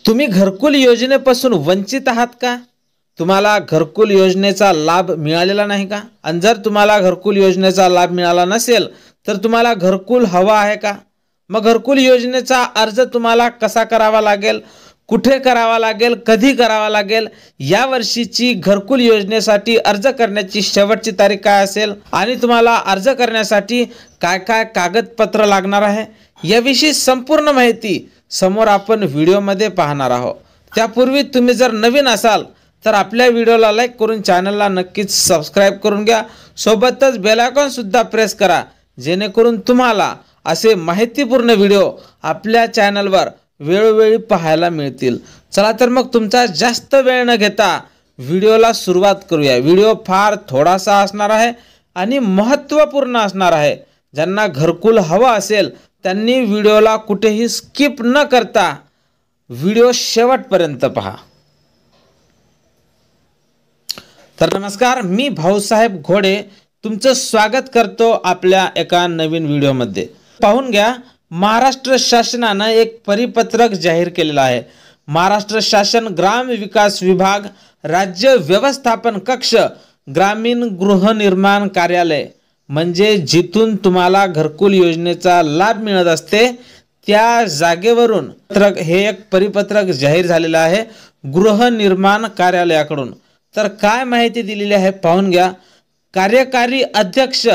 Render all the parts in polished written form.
तुम्ही घरकुल योजनेपासून वंचित आहात का? तुम्हाला घरकुल योजनेचा लाभ मिळालेला नाही का? आणि जर तुम्हाला घरकुल योजनेचा लाभ मिळाला नसेल तर तुम्हाला घरकुल हवा आहे का? मग घरकुल योजनेचा अर्ज तुम्हाला कसा करावा लागेल, कुठे करावा लागेल, कधी करावा लागेल, या वर्षीची घरकुल योजनेसाठी अर्ज करण्याची शेवटची तारीख काय असेल आणि तुम्हाला अर्ज करण्यासाठी काय काय कागदपत्र लागणार आहे याविषयी संपूर्ण माहिती समोर आपण व्हिडिओमध्ये पाहणार आहोत। त्यापूर्वी तुम्ही जर नवीन असाल तर आपल्या व्हिडिओला लाईक करून चॅनलला नक्कीच सबस्क्राइब करून घ्या। सोबतच बेल आयकॉन सुद्धा प्रेस करा जेणेकरून तुम्हाला असे माहितीपूर्ण व्हिडिओ आपल्या चॅनलवर वेळोवेळी पाहायला मिळतील। चला तर मग तुमचा जास्त वेळ न घेता व्हिडिओला सुरुवात करूया। व्हिडिओ फार थोडासा असणार आहे आणि महत्त्वपूर्ण असणार आहे। ज्यांना घरकुल हवा असेल त्यांनी व्हिडिओला कुठेही स्किप न करता व्हिडिओ शेवटपर्यंत पहा। तर नमस्कार, मी भाऊसाहेब घोडे तुमचं स्वागत करतो आपल्या एका नवीन व्हिडिओमध्ये। पाहून घ्या, महाराष्ट्र शासनाने एक परिपत्रक जाहीर केलेला आहे। महाराष्ट्र शासन ग्राम विकास विभाग, राज्य व्यवस्थापन कक्ष, ग्रामीण गृहनिर्माण कार्यालय म्हणजे जिथून तुम्हाला घरकुल योजनेचा लाभ मिळत असते त्या जागेवरून हे एक परिपत्रक जाहीर झालेलं आहे गृहनिर्माण कार्यालयाकडून। तर काय माहिती दिलेली आहे पाहून घ्या। कार्यकारी अध्यक्ष,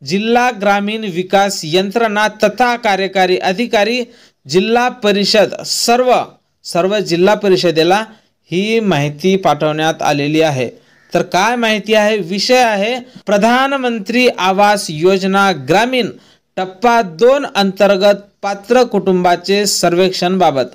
जिल्हा ग्रामीण विकास यंत्रणा तथा कार्यकारी अधिकारी, जिल्हा परिषद, सर्व जिल्हा परिषदेला ही माहिती पाठवण्यात आलेली आहे। तर काय माहिती आहे? विषय आहे प्रधानमंत्री आवास योजना ग्रामीण टप्पा 2 अंतर्गत पात्र कुटुंबाचे सर्वेक्षण बाबत।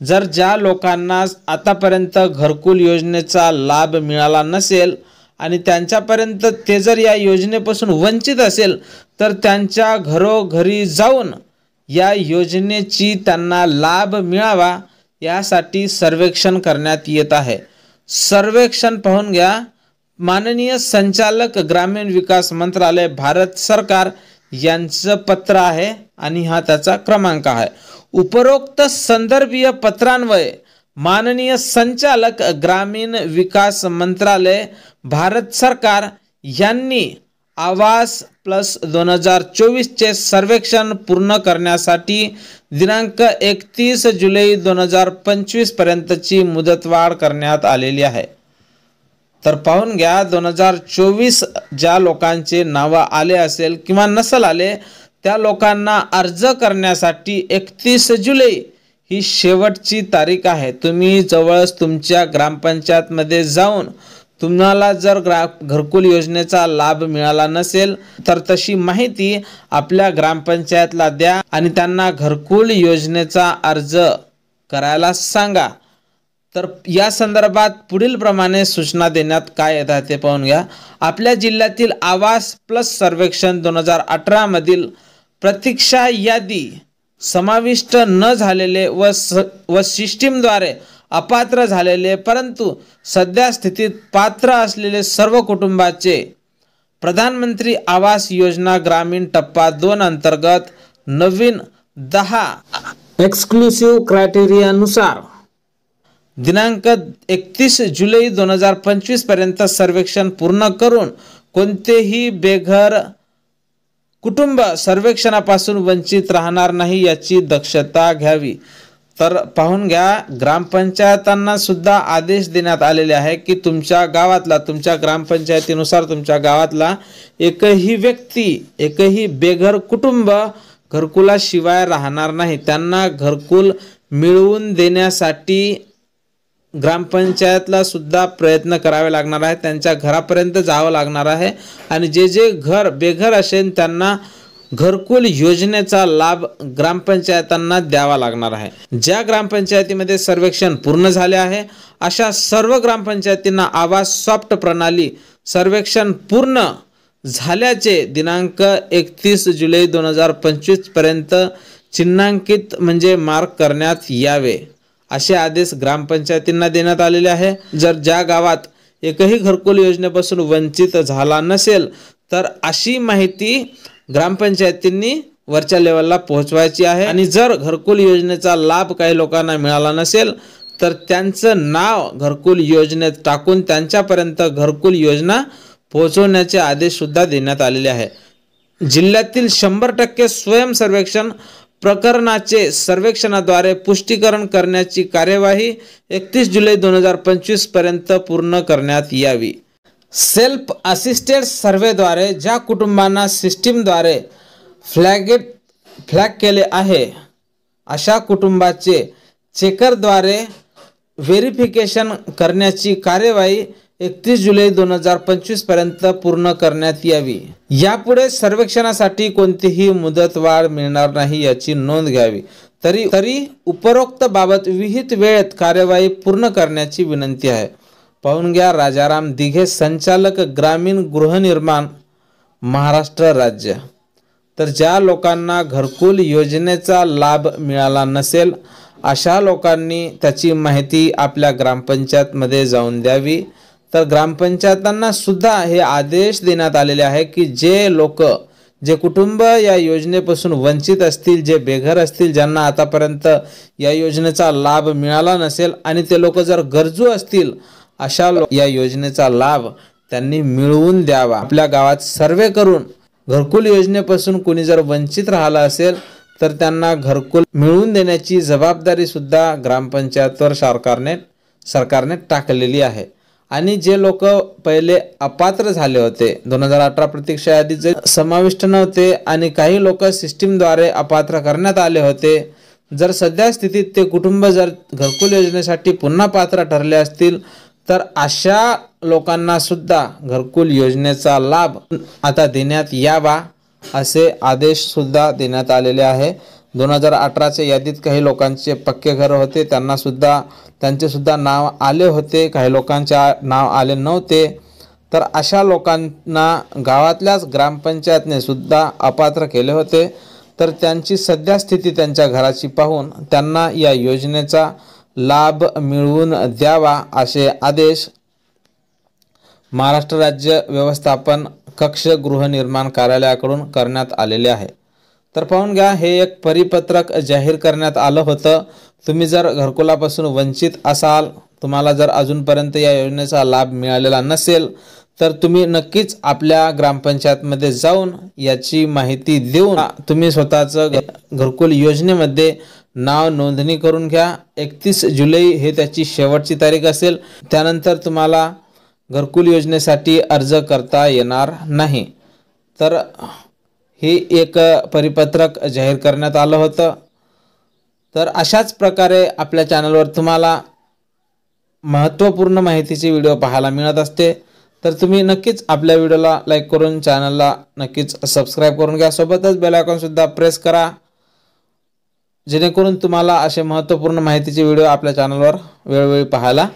जर ज्या लोकांना आतापर्यंत घरकुल योजनेचा लाभ मिळाला नसेल आणि त्यांच्यापर्यंत ते जर या योजनेपासून वंचित असेल तर त्यांच्या घरोघरी जाऊन या योजनेची त्यांना लाभ मिळावा यासाठी सर्वेक्षण करण्यात येत आहे। सर्वेक्षण पाहून घ्या। माननीय संचालक ग्रामीण विकास मंत्रालय भारत सरकार यांचं पत्र आहे आणि हा त्याचा क्रमांक आहे। उपरोक्त संदर्भीय पत्रान्वये माननीय संचालक ग्रामीण विकास मंत्रालय भारत सरकार यांनी आवास प्लस 2024 चे सर्वेक्षण पूर्ण करण्यासाठी दिनांक 31 जुलै 2025 पर्यंतची मुदतवाढ करण्यात आलेली आहे। तर पाहून घ्या, 2024 ज्या लोकांचे नाव आले असेल किंवा नसल आले त्या लोकांना अर्ज करण्यासाठी 31 जुलै ही शेवटची तारीख आहे। तुम्ही जवळच तुमच्या ग्रामपंचायतमध्ये जाऊन तुम्हाला जर घरकुल योजनेचा लाभ मिळाला नसेल तर तशी माहिती आपल्या ग्रामपंचायतला द्या आणि त्यांना घरकुल योजनेचा अर्ज करायला सांगा। तर या संदर्भात पुढील प्रमाणे सूचना देण्यात काय येतात ते पाहून घ्या। आपल्या जिल्ह्यातील आवास प्लस सर्वेक्षण 2018 मधील प्रतीक्षा यादी समाविष्ट न झालेले व सिस्टीमद्वारे अपात्र झालेले परंतु सध्या स्थितीत पात्र असलेले सर्व कुटुंबाचे प्रधानमंत्री आवास योजना ग्रामीण टप्पा 2 अंतर्गत नवीन 10 एक्सक्लुसिव्ह क्रायटेरियानुसार दिनांक 31 जुलै 2025 पर्यंत सर्वेक्षण पूर्ण करून कोणतेही बेघर कुटुंब सर्वेक्षणापासून वंचित राहणार नाही याची दक्षता घ्यावी। तर पाहून घ्या, ग्रामपंचायतांना सुद्धा आदेश देण्यात आलेले आहे की तुमच्या गावातला, तुमच्या ग्रामपंचायतीनुसार तुमच्या गावातला एकही व्यक्ती, एकही बेघर कुटुंब घरकुलाशिवाय राहणार नाही। त्यांना घरकुल मिळवून देण्यासाठी ग्रामपंचायतला सुद्धा प्रयत्न करावे लागणार आहे, त्यांच्या घरापर्यंत जावं लागणार आहे आणि जे घर बेघर असेल त्यांना घरकुल योजनेचा लाभ ग्रामपंचायतांना द्यावा लागणार आहे। ज्या ग्रामपंचायतीमध्ये सर्वेक्षण पूर्ण झाले आहे अशा सर्व ग्रामपंचायतींना आवास सॉफ्ट प्रणाली सर्वेक्षण पूर्ण झाल्याचे दिनांक 31 जुलै 2025 पर्यंत चिन्हांकित म्हणजे मार्क करण्यात यावे असे आदेश ग्रामपंचायतींना देण्यात आलेले आहे। जर ज्या गावात एकही घरकुल योजनेपासून वंचित झाला नसेल तर अशी माहिती ग्रामपंचायतींनी वरच्या लेवलला पोहोचवायची आहे। आणि जर घरकुल योजनेचा लाभ काही लोकांना मिळाला नसेल तर त्यांचं नाव घरकुल योजनेत टाकून त्यांच्यापर्यंत घरकुल योजना पोहोचवण्याचे आदेश सुद्धा देण्यात आलेले आहे। जिल्ह्यातील 100% स्वयं सर्वेक्षण प्रकरणाचे सर्वेक्षणाद्वारे पुष्टीकरण करण्याची कार्यवाही 31 जुलै 2025 पर्यंत पूर्ण करण्यात यावी। सेल्फ असिस्टेड सर्व्हेद्वारे ज्या कुटुंबांना सिस्टीमद्वारे फ्लॅग केले आहे अशा कुटुंबाचे चेकरद्वारे व्हेरिफिकेशन करण्याची कार्यवाही 31 जुलै 2025 पर्यंत पूर्ण करण्यात यावी। यापुढे सर्वेक्षणासाठी कोणतीही मुदतवाढ मिळणार नाही याची नोंद घ्यावी। तरी उपरोक्त बाबत विहित वेळेत कार्यवाही पूर्ण करण्याची विनंती आहे। पाहून घ्या राजाराम दिघे, संचालक ग्रामीण गृहनिर्माण, महाराष्ट्र राज्य। तर ज्या लोकांना घरकुल योजनेचा लाभ मिळाला नसेल अशा लोकांनी त्याची माहिती आपल्या ग्रामपंचायतमध्ये जाऊन द्यावी। तर ग्रामपंचायतांना सुद्धा हे आदेश देण्यात आलेले आहे की जे कुटुंब या योजनेपासून वंचित असतील, जे बेघर असतील, ज्यांना आतापर्यंत या योजनेचा लाभ मिळाला नसेल आणि ते लोक जर गरजू असतील अशा या योजनेचा लाभ त्यांनी मिळवून द्यावा। आपल्या गावात सर्वे करून घरकुल योजनेपासून कोणी जर वंचित राहिला असेल तर त्यांना घरकुल मिळवून देण्याची जबाबदारी सुद्धा ग्रामपंचायतवर सरकारने टाकलेली आहे। आणि जे लोक पहिले अपात्र झाले होते, 2018 प्रतीक्षा यादीत समाविष्ट नव्हते आणि काही लोक सिस्टीमद्वारे अपात्र करण्यात आले होते, जर सध्या स्थितीत ते कुटुंब जर घरकुल योजनेसाठी पुन्हा पात्र ठरले असतील तर अशा लोकांना सुद्धा घरकुल योजनेचा लाभ आता देण्यात यावा असे आदेश सुद्धा देण्यात आलेले आहे। 2018च्या यादीत काही लोकांचे पक्के घर होते, त्यांचे सुद्धा नाव आले होते, काही लोकांचे नाव आले नव्हते। तर अशा लोकांना गावातल्याच ग्रामपंचायतने सुद्धा अपात्र केले होते, तर त्यांची सध्या स्थिती त्यांच्या घराची पाहून त्यांना या योजनेचा लाभ मिळवून द्यावा असे आदेश महाराष्ट्र राज्य व्यवस्थापन कक्ष गृहनिर्माण कार्यालयाकडून करण्यात आलेले आहे। तर पाहून घ्या, हे एक परिपत्रक जाहीर करण्यात आलं होतं। तुम्ही जर घरकुलापासून वंचित असाल, तुम्हाला जर अजूनपर्यंत या योजनेचा लाभ मिळालेला नसेल तर तुम्ही नक्कीच आपल्या ग्रामपंचायतमध्ये जाऊन याची माहिती देऊन तुम्ही स्वतःचं घरकुल योजनेमध्ये नाव नोंदणी करून घ्या। 31 जुलै हे त्याची शेवटची तारीख असेल, त्यानंतर तुम्हाला घरकुल योजनेसाठी अर्ज करता येणार नाही। तर हे एक परिपत्रक जाहीर करण्यात आलं होतं। तर अशाच प्रकारे आपल्या चॅनलवर तुम्हाला महत्त्वपूर्ण माहितीची व्हिडिओ पाहायला मिळत असते। तर तुम्ही नक्कीच आपल्या व्हिडिओला लाईक करून चॅनलला नक्कीच सबस्क्राईब करून घ्या, सोबतच बेल आयकॉन सुद्धा प्रेस करा, जेणेकरून तुम्हाला असे महत्त्वपूर्ण माहितीचे व्हिडिओ आपल्या चॅनलवर वेळोवेळी पाहायला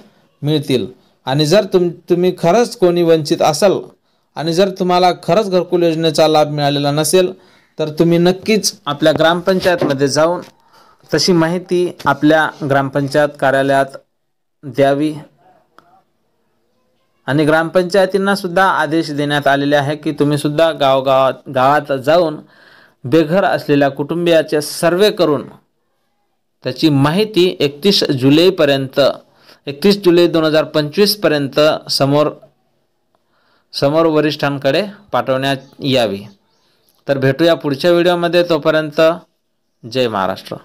मिळतील। आणि जर तुम्ही खरंच कोणी वंचित असाल आणि जर तुम्हाला खरंच घरकुल योजनेचा लाभ मिळालेला नसेल तर तुम्ही नक्कीच आपल्या ग्रामपंचायतमध्ये जाऊन तशी माहिती आपल्या ग्रामपंचायत कार्यालयात द्यावी। आणि ग्रामपंचायतींना सुद्धा आदेश देण्यात आलेले आहे की तुम्ही सुद्धा गावात जाऊन बेघर असलेल्या कुटुंबियाचे सर्वे करून त्याची माहिती 31 जुलै 2025 पर्यंत समोर वरिष्ठांकडे पाठवण्यात यावी। तर भेटूया पुढच्या व्हिडिओमध्ये, तोपर्यंत जय महाराष्ट्र।